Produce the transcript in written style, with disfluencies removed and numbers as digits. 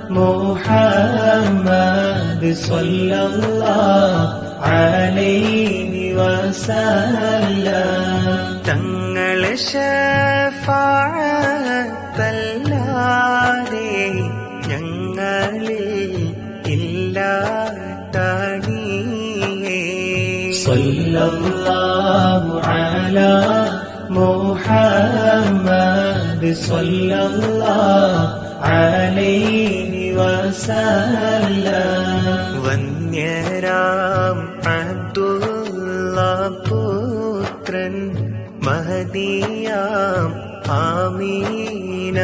മുഹമ്മദ് സ്വല്ലല്ലാഹു അലൈഹി വസല്ലം. തങ്ങളെ ശഫാഅത്തല്ലാതെ ഞങ്ങളിൽ ഇല്ലാത്തണിയേ. സ്വല്ലല്ലാഹു അലാ മുഹമ്മദ് സ്വല്ലല്ലാഹു അലൈഹി വസല്ലം. വന്യരാം അബ്ദുള്ള പുത്രൻ മഹദിയാം ആമീന